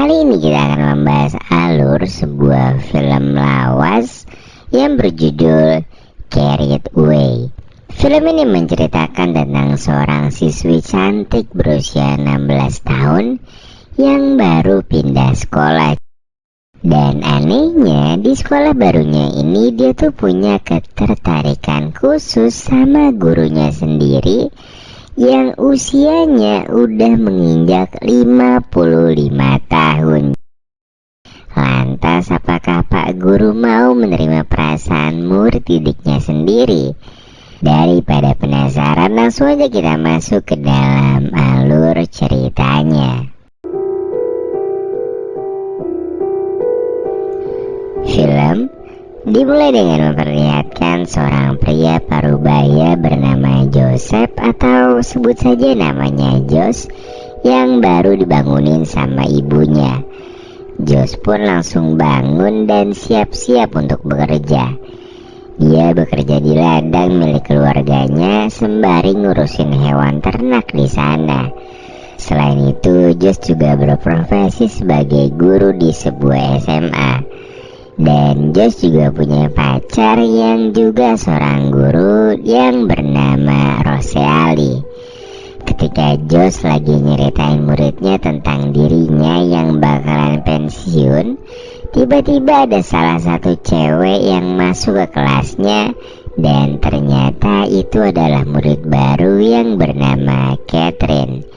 Kali ini kita akan membahas alur sebuah film lawas yang berjudul Carried Away. Film ini menceritakan tentang seorang siswi cantik berusia 16 tahun yang baru pindah sekolah. Dan anehnya di sekolah barunya ini dia tuh punya ketertarikan khusus sama gurunya sendiri yang usianya udah menginjak 55 tahun. Lantas apakah Pak Guru mau menerima perasaan murid didiknya sendiri? Daripada penasaran, langsung aja kita masuk ke dalam alur ceritanya. Film dimulai dengan memperlihatkan seorang pria parubaya bernama Joseph, atau sebut saja namanya Jos, yang baru dibangunin sama ibunya. Jos pun langsung bangun dan siap-siap untuk bekerja. Dia bekerja di ladang milik keluarganya sembari ngurusin hewan ternak di sana. Selain itu, Jos juga berprofesi sebagai guru di sebuah SMA. Dan Jos juga punya pacar yang juga seorang guru yang bernama Roseali. Ketika Jos lagi nyeritain muridnya tentang dirinya yang bakalan pensiun, tiba-tiba ada salah satu cewek yang masuk ke kelasnya. Dan ternyata itu adalah murid baru yang bernama Catherine.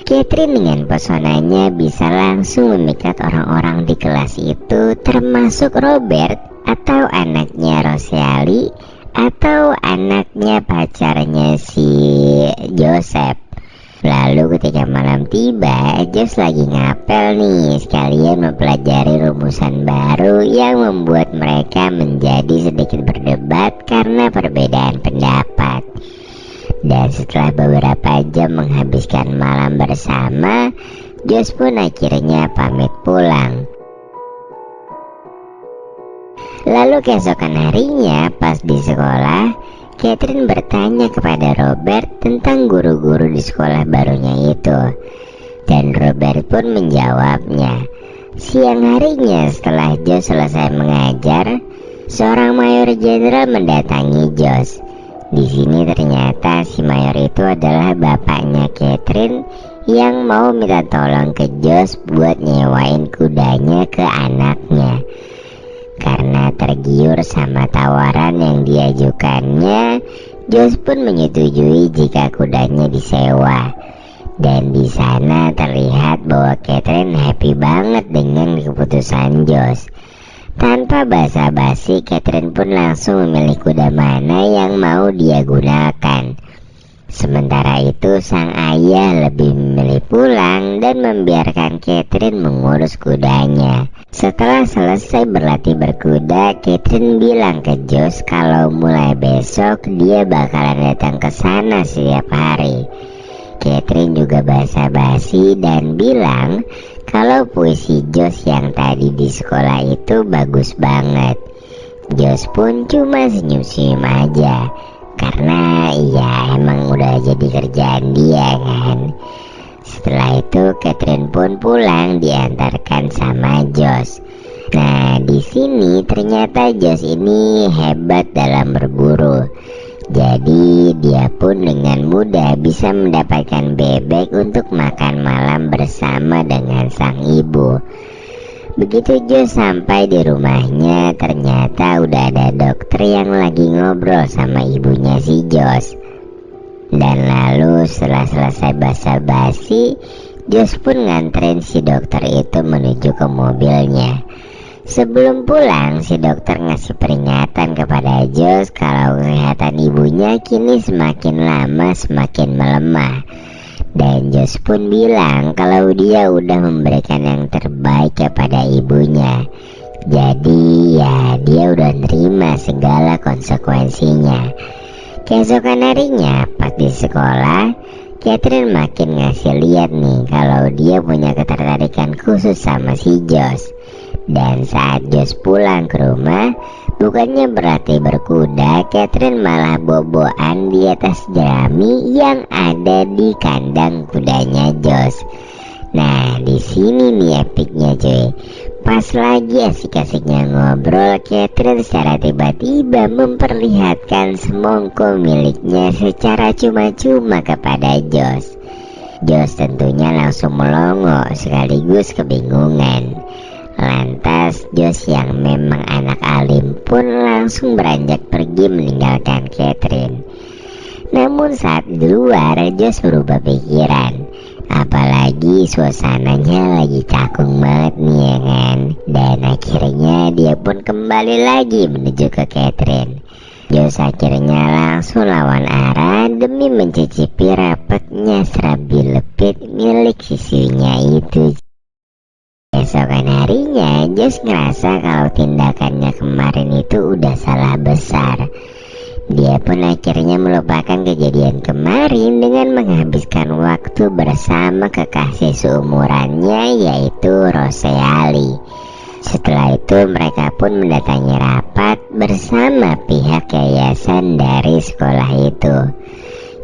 Catherine dengan pesonanya bisa langsung memikat orang-orang di kelas itu, termasuk Robert atau anaknya Roseali atau anaknya pacarnya si Joseph. Lalu ketika malam tiba, Jos lagi ngapel nih, sekalian mempelajari rumusan baru yang membuat mereka menjadi sedikit berdebat karena perbedaan pendapat. Dan setelah beberapa jam menghabiskan malam bersama, Jos pun akhirnya pamit pulang. Lalu keesokan harinya pas di sekolah, Catherine bertanya kepada Robert tentang guru-guru di sekolah barunya itu. Dan Robert pun menjawabnya. Siang harinya setelah Jos selesai mengajar, seorang mayor jenderal mendatangi Jos. Di sini ternyata si mayor itu adalah bapaknya Catherine yang mau minta tolong ke Jos buat nyewain kudanya ke anaknya. Karena tergiur sama tawaran yang diajukannya, Jos pun menyetujui jika kudanya disewa. Dan di sana terlihat bahwa Catherine happy banget dengan keputusan Jos. Tanpa basa-basi, Catherine pun langsung memilih kuda mana yang mau dia gunakan. Sementara itu sang ayah lebih memilih pulang dan membiarkan Catherine mengurus kudanya. Setelah selesai berlatih berkuda, Catherine bilang ke Jos kalau mulai besok dia bakalan datang ke sana setiap hari. Catherine juga basa-basi dan bilang kalau puisi Jos yang tadi di sekolah itu bagus banget. Jos pun cuma senyum-senyum aja, karena ya emang udah jadi kerjaan dia kan. Setelah itu Catherine pun pulang diantarkan sama Jos. Nah di sini ternyata Jos ini hebat dalam berburu. Jadi dia pun dengan mudah bisa mendapatkan bebek untuk makan malam bersama dengan sang ibu. Begitu Jos sampai di rumahnya, ternyata udah ada dokter yang lagi ngobrol sama ibunya si Jos. Dan lalu setelah selesai basa-basi, Jos pun nganterin si dokter itu menuju ke mobilnya. Sebelum pulang, si dokter ngasih peringatan kepada Jos kalau kesehatan ibunya kini semakin lama semakin melemah. Dan Jos pun bilang kalau dia udah memberikan yang terbaik kepada ibunya. Jadi ya dia udah nerima segala konsekuensinya. Keesokan harinya pas di sekolah, Catherine makin ngasih lihat nih kalau dia punya ketertarikan khusus sama si Jos. Dan saat Jos pulang ke rumah, bukannya berlatih berkuda, Catherine malah boboan di atas jerami yang ada di kandang kudanya Jos. Nah, di sini nih epicnya cuy. Pas lagi asik-asiknya ngobrol, Catherine secara tiba-tiba memperlihatkan semongko miliknya secara cuma-cuma kepada Josh. Josh tentunya langsung melongo sekaligus kebingungan. Lantas Josh yang memang anak alim pun langsung beranjak pergi meninggalkan Catherine. Namun saat di luar, Josh berubah pikiran. Apalagi suasananya lagi cakung banget nih ya kan. Dan akhirnya dia pun kembali lagi menuju ke Catherine. Josh akhirnya langsung lawan arah demi mencicipi rapatnya serabi lepit milik sisinya itu. Esokan harinya Josh ngerasa kalau tindakannya kemarin itu udah salah besar. Dia pun akhirnya melupakan kejadian kemarin dengan menghabiskan waktu bersama kekasih seumurannya yaitu Roseali. Setelah itu mereka pun mendatangi rapat bersama pihak yayasan dari sekolah itu.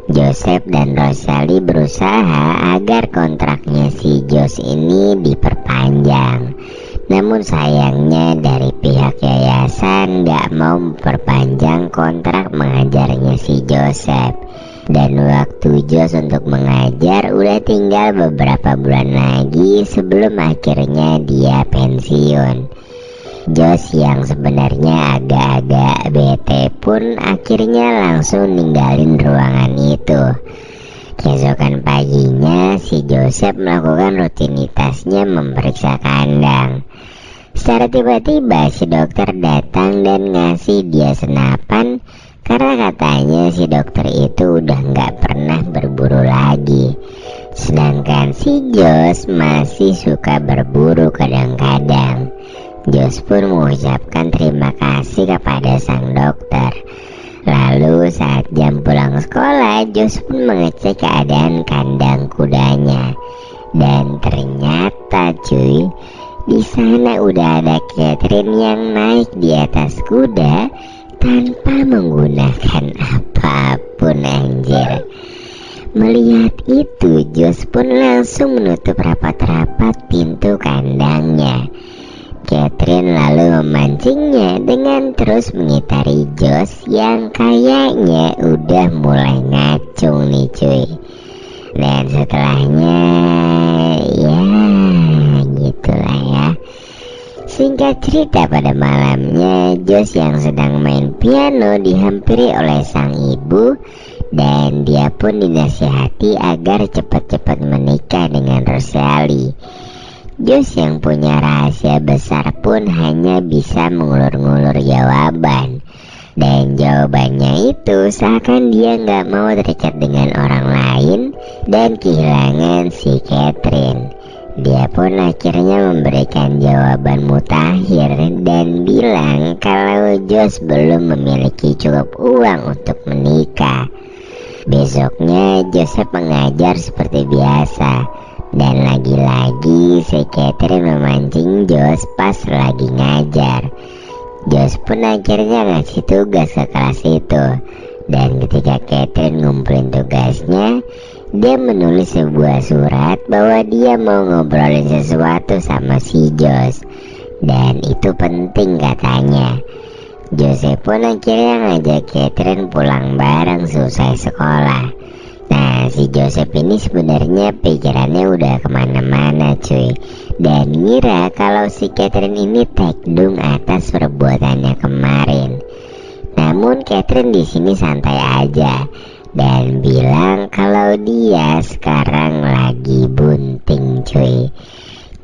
Joseph dan Rosalie berusaha agar kontraknya si Josh ini diperpanjang. Namun sayangnya dari pihak yayasan gak mau memperpanjang kontrak mengajarnya si Joseph. Dan waktu Josh untuk mengajar udah tinggal beberapa bulan lagi sebelum akhirnya dia pensiun. Josh yang sebenarnya agak-agak bete pun akhirnya langsung ninggalin ruangan itu. Keesokan paginya si Joseph melakukan rutinitasnya memeriksa kandang. Secara tiba-tiba si dokter datang dan ngasih dia senapan karena katanya si dokter itu udah gak pernah berburu lagi. Sedangkan si Josh masih suka berburu kadang-kadang. Josh pun mengucapkan terima kasih kepada sang dokter. Lalu saat jam pulang sekolah, Josh pun mengecek keadaan kandang kudanya. Dan ternyata cuy, di sana udah ada Catherine yang naik di atas kuda tanpa menggunakan apapun anjir. Melihat itu, Josh pun langsung menutup rapat-rapat pintu kandangnya. Catherine lalu memancingnya dengan terus mengitari Josh yang kayaknya udah mulai ngacung nih cuy. Dan setelahnya ya gitulah ya. Singkat cerita, pada malamnya Josh yang sedang main piano dihampiri oleh sang ibu. Dan dia pun dinasihati agar cepat-cepat menikah dengan Rosalie. Josh yang punya rahasia besar pun hanya bisa mengulur-ngulur jawaban. Dan jawabannya itu seakan dia gak mau terikat dengan orang lain dan kehilangan si Catherine. Dia pun akhirnya memberikan jawaban mutakhir dan bilang kalau Josh belum memiliki cukup uang untuk menikah. Besoknya Joseph mengajar seperti biasa. Dan lagi-lagi si Catherine memancing Josh pas lagi ngajar. Josh pun akhirnya ngasih tugas ke kelas itu. Dan ketika Catherine ngumpulin tugasnya, dia menulis sebuah surat bahwa dia mau ngobrolin sesuatu sama si Josh. Dan itu penting katanya. Joseph pun akhirnya ngajak Catherine pulang bareng selesai sekolah. Nah, si Joseph ini sebenarnya pikirannya udah kemana-mana cuy. Dan ngira kalau si Catherine ini tekdung atas perbuatannya kemarin. Namun Catherine di sini santai aja dan bilang kalau dia sekarang lagi bunting cuy.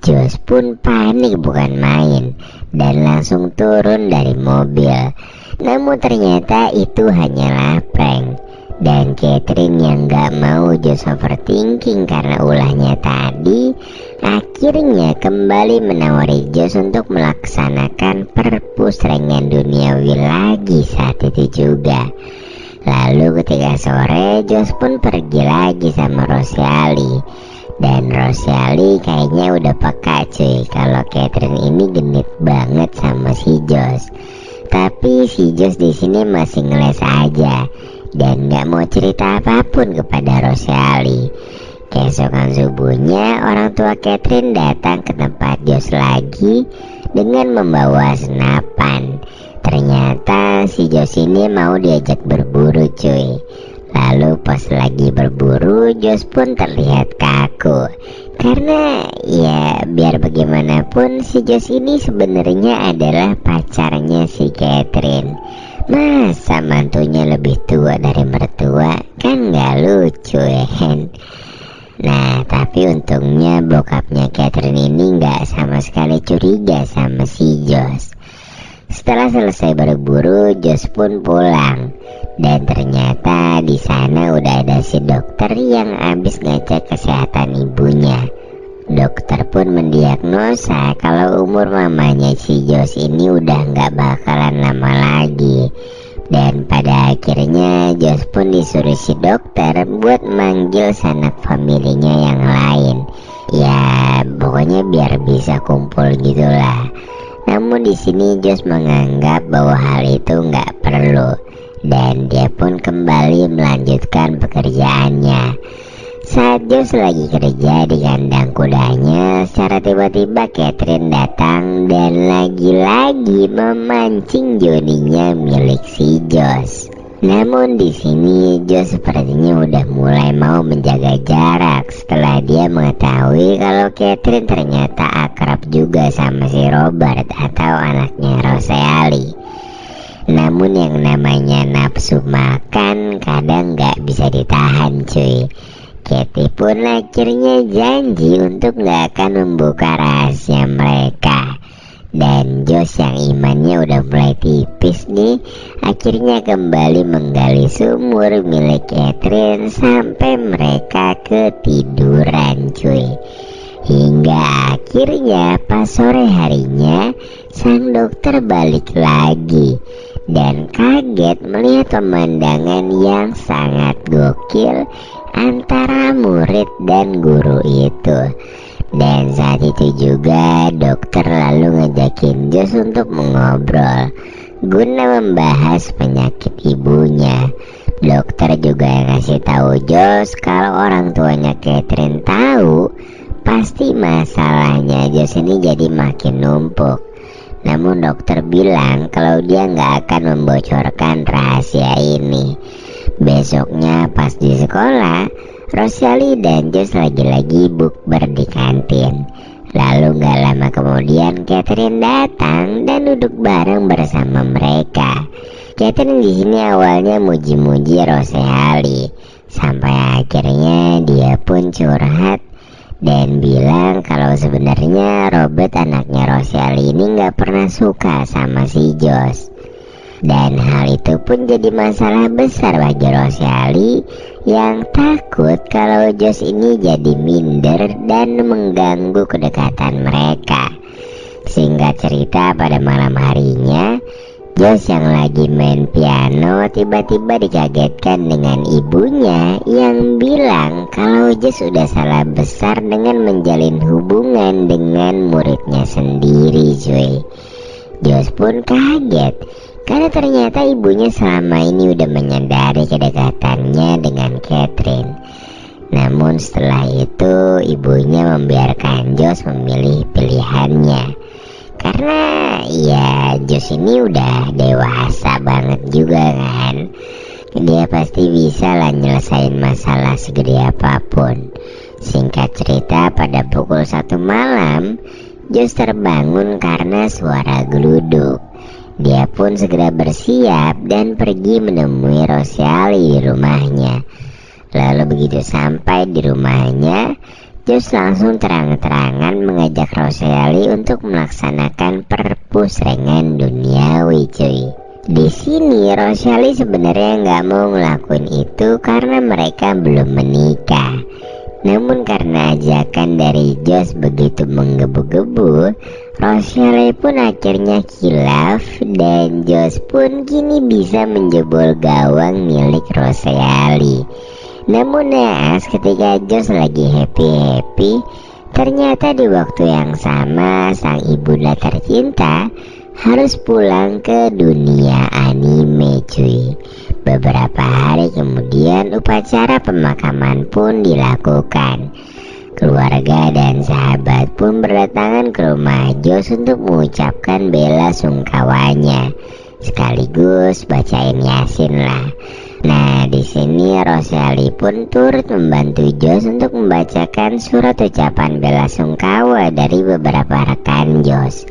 Josh pun panik bukan main dan langsung turun dari mobil. Namun ternyata itu hanyalah prank. Dan Catherine yang gak mau Josh overthinking karena ulahnya tadi, akhirnya kembali menawari Josh untuk melaksanakan perpustrengan duniawi lagi saat itu juga. Lalu ketika sore, Josh pun pergi lagi sama Rosalie. Dan Rosalie kayaknya udah peka cuy kalau Catherine ini genit banget sama si Josh. Tapi si Josh di sini masih ngeles aja dan gak mau cerita apapun kepada Rosalie. Keesokan subuhnya orang tua Catherine datang ke tempat Josh lagi dengan membawa senapan. Ternyata si Josh ini mau diajak berburu cuy. Lalu pas lagi berburu, Josh pun terlihat kaku. Karena ya biar bagaimanapun si Josh ini sebenarnya adalah pacarnya si Catherine. Masa mantunya lebih tua dari mertua? Kan gak lucu ya kan? Nah, tapi untungnya bokapnya Catherine ini nggak sama sekali curiga sama si Josh. Setelah selesai berburu, Josh pun pulang. Dan ternyata di sana udah ada si dokter yang habis ngecek kesehatan ibunya. Dokter pun mendiagnosa kalau umur mamanya si Josh ini udah nggak bakalan lama lagi. Dan pada akhirnya Josh pun disuruh si dokter buat manggil sanak familinya yang lain. Ya pokoknya biar bisa kumpul gitulah. Namun di sini Josh menganggap bahwa hal itu nggak perlu. Dan dia pun kembali melanjutkan pekerjaannya. Saat Josh lagi kerja di kandang kudanya, secara tiba-tiba Catherine datang dan lagi-lagi memancing Johnny-nya milik si Josh. Namun di sini Josh sepertinya udah mulai mau menjaga jarak setelah dia mengetahui kalau Catherine ternyata akrab juga sama si Robert atau anaknya Rosalie. Namun yang namanya nafsu makan kadang gak bisa ditahan cuy. Katie pun akhirnya janji untuk gak akan membuka rahasia mereka. Dan Josh yang imannya udah mulai tipis nih, akhirnya kembali menggali sumur milik Catherine sampai mereka ketiduran cuy. Hingga akhirnya pas sore harinya sang dokter balik lagi dan kaget melihat pemandangan yang sangat gokil antara murid dan guru itu. Dan saat itu juga dokter lalu ngajakin Josh untuk mengobrol guna membahas penyakit ibunya. Dokter juga ngasih tahu Josh kalau orang tuanya Catherine tahu, pasti masalahnya Josh ini jadi makin numpuk. Namun dokter bilang kalau dia nggak akan membocorkan rahasia ini. Besoknya pas di sekolah, Rosalie dan Josh lagi-lagi bukber di kantin. Lalu gak lama kemudian Catherine datang dan duduk bareng bersama mereka. Catherine di sini awalnya muji-muji Rosalie, sampai akhirnya dia pun curhat dan bilang kalau sebenarnya Robert anaknya Rosalie ini gak pernah suka sama si Josh. Dan hal itu pun jadi masalah besar bagi Rosalie yang takut kalau Josh ini jadi minder dan mengganggu kedekatan mereka. Singkat cerita, pada malam harinya Josh yang lagi main piano tiba-tiba dikagetkan dengan ibunya yang bilang kalau Josh sudah salah besar dengan menjalin hubungan dengan muridnya sendiri cuy. Josh pun kaget karena ternyata ibunya selama ini udah menyadari kedekatannya dengan Catherine. Namun setelah itu ibunya membiarkan Josh memilih pilihannya. Karena ya Josh ini udah dewasa banget juga kan. Dia pasti bisa lah nyelesain masalah segede apapun. Singkat cerita, pada pukul 1 malam Josh terbangun karena suara geluduk. Dia pun segera bersiap dan pergi menemui Rosalie di rumahnya. Lalu begitu sampai di rumahnya, Josh langsung terang-terangan mengajak Rosalie untuk melaksanakan perpusrengan duniawi cuy. Di sini Rosalie sebenarnya nggak mau ngelakuin itu karena mereka belum menikah. Namun karena ajakan dari Josh begitu menggebu-gebu, Rosalie pun akhirnya khilaf dan Josh pun kini bisa menjebol gawang milik Rosalie. Namun naas ketika Josh lagi happy-happy, ternyata di waktu yang sama sang ibunda tercinta harus pulang ke dunia anime cuy. Beberapa hari kemudian upacara pemakaman pun dilakukan. Keluarga dan sahabat pun berdatangan ke rumah Josh untuk mengucapkan bela sungkawanya, sekaligus bacain Yasin lah. Nah, di sini Rosali pun turut membantu Josh untuk membacakan surat ucapan bela sungkawa dari beberapa rekan Josh.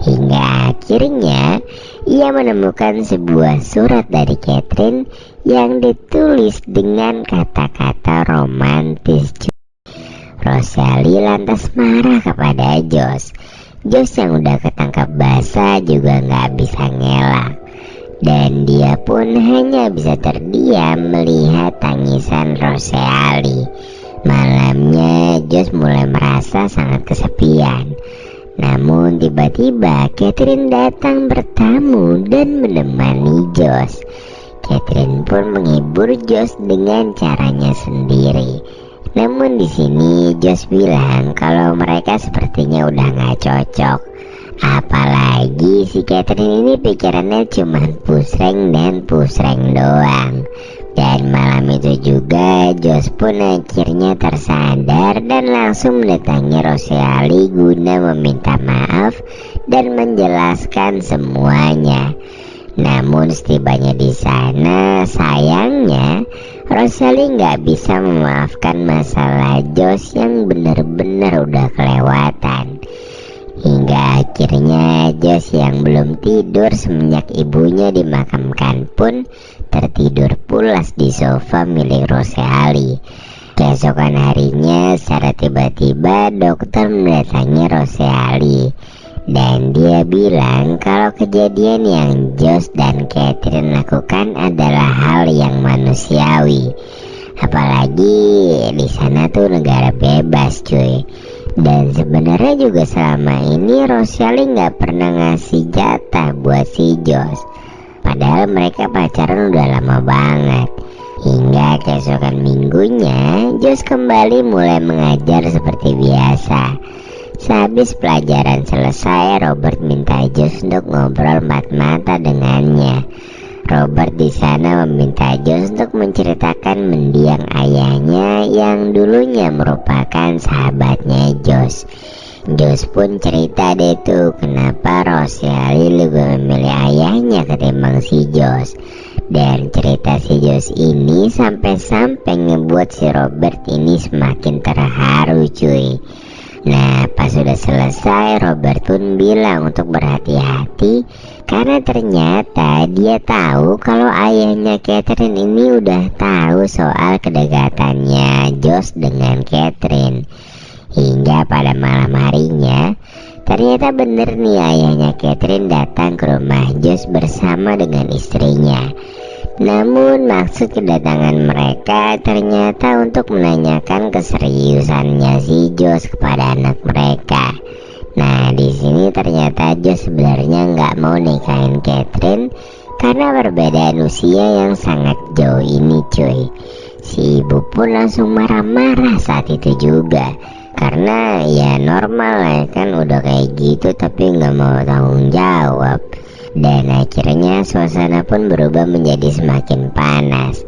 Hingga akhirnya ia menemukan sebuah surat dari Catherine yang ditulis dengan kata-kata romantis. Rosali lantas marah kepada Josh. Josh yang udah ketangkap basah juga gak bisa ngelak, dan dia pun hanya bisa terdiam melihat tangisan Rosali. Malamnya Josh mulai merasa sangat kesepian. Namun tiba-tiba Catherine datang bertamu dan menemani Josh. Catherine pun menghibur Josh dengan caranya sendiri. Namun di sini Josh bilang kalau mereka sepertinya udah gak cocok. Apalagi si Catherine ini pikirannya cuma pusreng dan pusreng doang. Dan malam itu juga Josh pun akhirnya tersadar dan langsung mendatangi Rosali guna meminta maaf dan menjelaskan semuanya. Namun setibanya di sana, sayangnya Rosali nggak bisa memaafkan masalah Josh yang benar-benar udah kelewatan. Hingga akhirnya Josh yang belum tidur semenjak ibunya dimakamkan pun tertidur pulas di sofa milik Rosali. Keesokan harinya secara tiba-tiba dokter mendatangi Rosali. Dan dia bilang kalau kejadian yang Josh dan Catherine lakukan adalah hal yang manusiawi. Apalagi di sana tuh negara bebas cuy. Dan sebenarnya juga selama ini Rosali nggak pernah ngasih jatah buat si Josh. Padahal mereka pacaran udah lama banget. Hingga keesokan minggunya Josh kembali mulai mengajar seperti biasa. Sehabis pelajaran selesai, Robert minta Josh untuk ngobrol mata-mata dengannya. Robert di sana meminta Josh untuk menceritakan mendiang ayahnya yang dulunya merupakan sahabatnya Josh. Josh pun cerita deh tuh kenapa Rosali lebih memilih ayahnya ketimbang si Josh. Dan cerita si Josh ini sampai-sampai ngebuat si Robert ini semakin terharu cuy. Nah, pas sudah selesai, Robert pun bilang untuk berhati-hati karena ternyata dia tahu kalau ayahnya Catherine ini udah tahu soal kedekatannya Josh dengan Catherine. Hingga pada malam harinya, ternyata bener nih ayahnya Catherine datang ke rumah Josh bersama dengan istrinya. Namun maksud kedatangan mereka ternyata untuk menanyakan keseriusannya si Josh kepada anak mereka. Nah, di sini ternyata Josh sebenarnya nggak mau nikahin Catherine karena perbedaan usia yang sangat jauh ini cuy. Si ibu pun langsung marah-marah saat itu juga. Karena ya normal lah kan, udah kayak gitu tapi nggak mau tanggung jawab. Dan akhirnya suasana pun berubah menjadi semakin panas.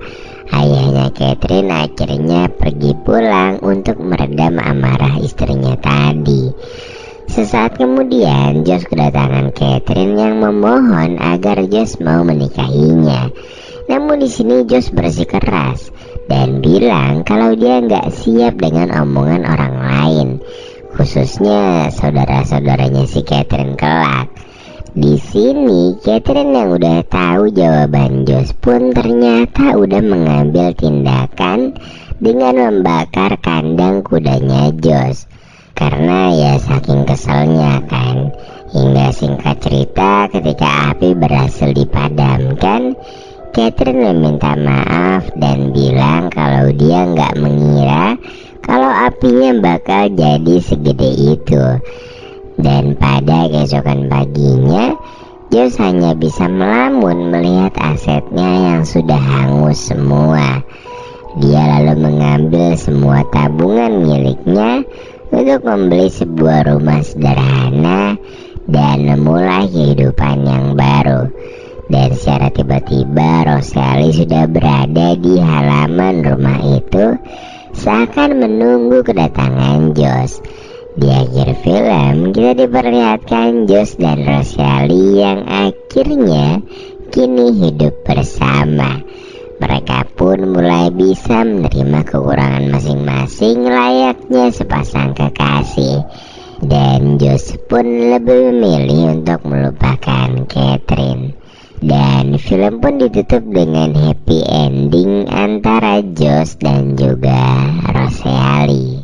Ayahnya Catherine akhirnya pergi pulang untuk meredam amarah istrinya tadi. Sesaat kemudian Josh kedatangan Catherine yang memohon agar Josh mau menikahinya. Namun di sini Josh bersikeras dan bilang kalau dia nggak siap dengan omongan orang lain, khususnya saudara-saudaranya si Catherine kelak. Di sini Catherine yang udah tahu jawaban Josh pun ternyata udah mengambil tindakan dengan membakar kandang kudanya Josh. Karena ya saking keselnya kan. Hingga singkat cerita ketika api berhasil dipadamkan, Catherine meminta maaf dan bilang kalau dia nggak mengira kalau apinya bakal jadi segede itu. Dan pada keesokan paginya, Josh hanya bisa melamun melihat asetnya yang sudah hangus semua. Dia lalu mengambil semua tabungan miliknya untuk membeli sebuah rumah sederhana dan memulai kehidupan yang baru. Dan secara tiba-tiba Rosali sudah berada di halaman rumah itu, seakan menunggu kedatangan Josh. Di akhir film kita diperlihatkan Josh dan Rosali yang akhirnya kini hidup bersama. Mereka pun mulai bisa menerima kekurangan masing-masing layaknya sepasang kekasih. Dan Josh pun lebih memilih untuk melupakan Catherine. Dan film pun ditutup dengan happy ending antara Josh dan juga Rosali.